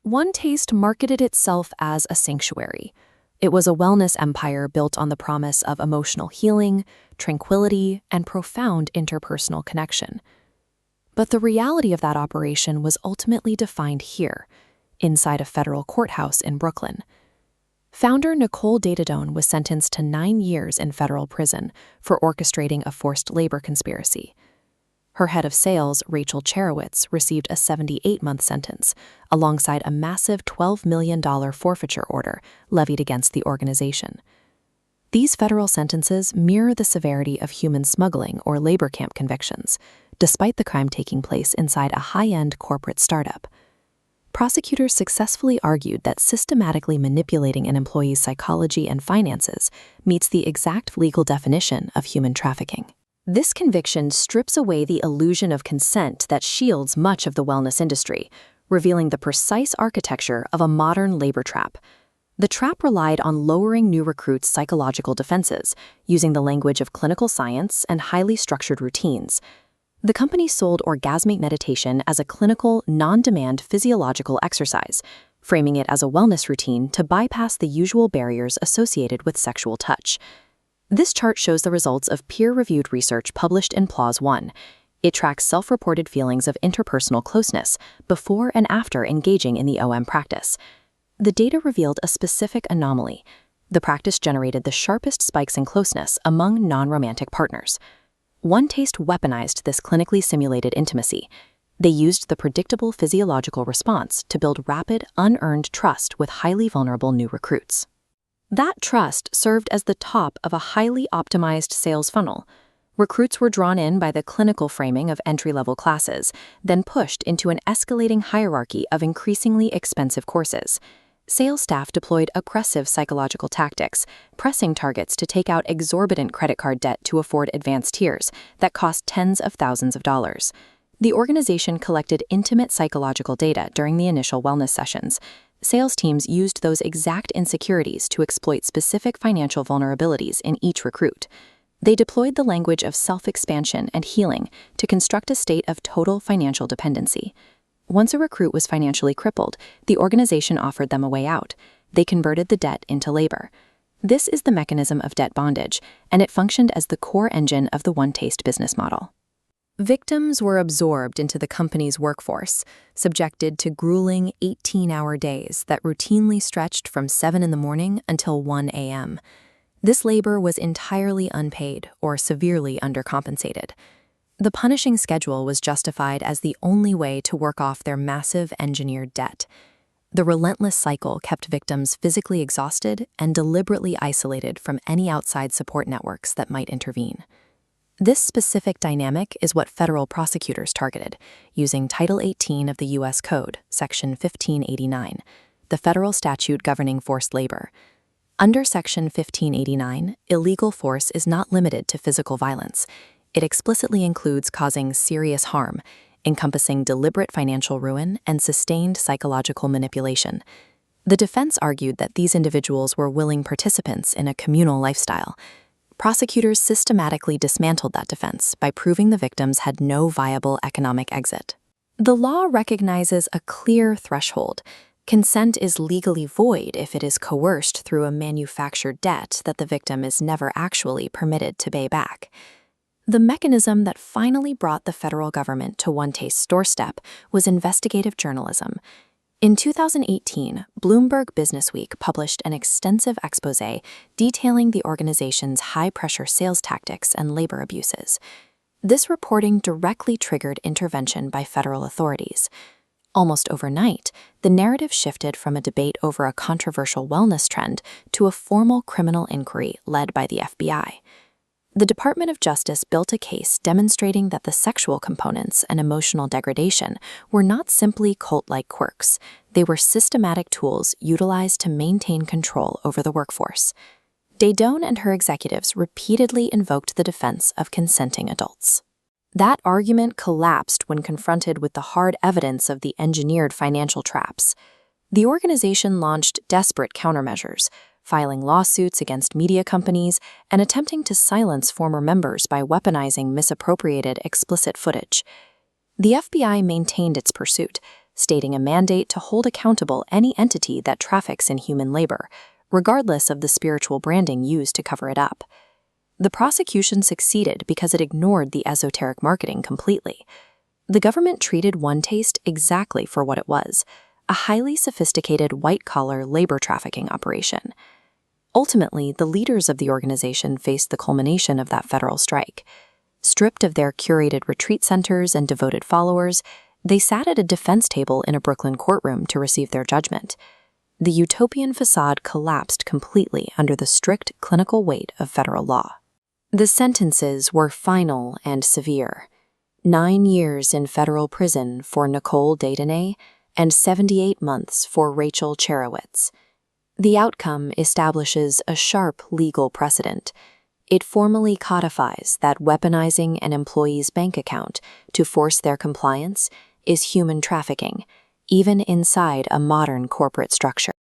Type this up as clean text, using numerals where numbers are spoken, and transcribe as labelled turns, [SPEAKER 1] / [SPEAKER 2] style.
[SPEAKER 1] OneTaste marketed itself as a sanctuary. It was a wellness empire built on the promise of emotional healing, tranquility, and profound interpersonal connection. But the reality of that operation was ultimately defined here, inside a federal courthouse in Brooklyn. Founder Nicole Dadadone was sentenced to 9 years in federal prison for orchestrating a forced labor conspiracy. Her head of sales, Rachel Cherowitz, received a 78-month sentence, alongside a massive $12 million forfeiture order levied against the organization. These federal sentences mirror the severity of human smuggling or labor camp convictions, despite the crime taking place inside a high-end corporate startup. Prosecutors successfully argued that systematically manipulating an employee's psychology and finances meets the exact legal definition of human trafficking. This conviction strips away the illusion of consent that shields much of the wellness industry, revealing the precise architecture of a modern labor trap. The trap relied on lowering new recruits' psychological defenses, using the language of clinical science and highly structured routines. The company sold Orgasmic Meditation as a clinical, non-demand physiological exercise, framing it as a wellness routine to bypass the usual barriers associated with sexual touch. This chart shows the results of peer-reviewed research published in PLOS One. It tracks self-reported feelings of interpersonal closeness before and after engaging in the OM practice. The data revealed a specific anomaly. The practice generated the sharpest spikes in closeness among non-romantic partners. OneTaste weaponized this clinically simulated intimacy. They used the predictable physiological response to build rapid, unearned trust with highly vulnerable new recruits. That trust served as the top of a highly optimized sales funnel. Recruits were drawn in by the clinical framing of entry-level classes, then pushed into an escalating hierarchy of increasingly expensive courses. Sales staff deployed aggressive psychological tactics, pressing targets to take out exorbitant credit card debt to afford advanced tiers that cost tens of thousands of dollars. The organization collected intimate psychological data during the initial wellness sessions. Sales teams used those exact insecurities to exploit specific financial vulnerabilities in each recruit. They deployed the language of self-expansion and healing to construct a state of total financial dependency. Once a recruit was financially crippled, the organization offered them a way out. They converted the debt into labor. This is the mechanism of debt bondage, and it functioned as the core engine of the OneTaste business model. Victims were absorbed into the company's workforce, subjected to grueling 18-hour days that routinely stretched from 7 in the morning until 1 a.m. This labor was entirely unpaid or severely undercompensated. The punishing schedule was justified as the only way to work off their massive engineered debt. The relentless cycle kept victims physically exhausted and deliberately isolated from any outside support networks that might intervene. This specific dynamic is what federal prosecutors targeted, using Title 18 of the U.S. Code, Section 1589, the federal statute governing forced labor. Under Section 1589, illegal force is not limited to physical violence. It explicitly includes causing serious harm, encompassing deliberate financial ruin and sustained psychological manipulation. The defense argued that these individuals were willing participants in a communal lifestyle. Prosecutors systematically dismantled that defense by proving the victims had no viable economic exit. The law recognizes a clear threshold. Consent is legally void if it is coerced through a manufactured debt that the victim is never actually permitted to pay back. The mechanism that finally brought the federal government to OneTaste's doorstep was investigative journalism. In 2018, Bloomberg Businessweek published an extensive exposé detailing the organization's high-pressure sales tactics and labor abuses. This reporting directly triggered intervention by federal authorities. Almost overnight, the narrative shifted from a debate over a controversial wellness trend to a formal criminal inquiry led by the FBI. The Department of Justice built a case demonstrating that the sexual components and emotional degradation were not simply cult-like quirks. They were systematic tools utilized to maintain control over the workforce. Dadadone and her executives repeatedly invoked the defense of consenting adults. That argument collapsed when confronted with the hard evidence of the engineered financial traps. The organization launched desperate countermeasures, filing lawsuits against media companies and attempting to silence former members by weaponizing misappropriated explicit footage. The FBI maintained its pursuit, stating a mandate to hold accountable any entity that traffics in human labor, regardless of the spiritual branding used to cover it up. The prosecution succeeded because it ignored the esoteric marketing completely. The government treated OneTaste exactly for what it was, a highly sophisticated white-collar labor trafficking operation. Ultimately, the leaders of the organization faced the culmination of that federal strike. Stripped of their curated retreat centers and devoted followers, they sat at a defense table in a Brooklyn courtroom to receive their judgment. The utopian facade collapsed completely under the strict clinical weight of federal law. The sentences were final and severe. 9 years in federal prison for Nicole Daytonay and 78 months for Rachel Cherowitz. The outcome establishes a sharp legal precedent. It formally codifies that weaponizing an employee's bank account to force their compliance is human trafficking, even inside a modern corporate structure.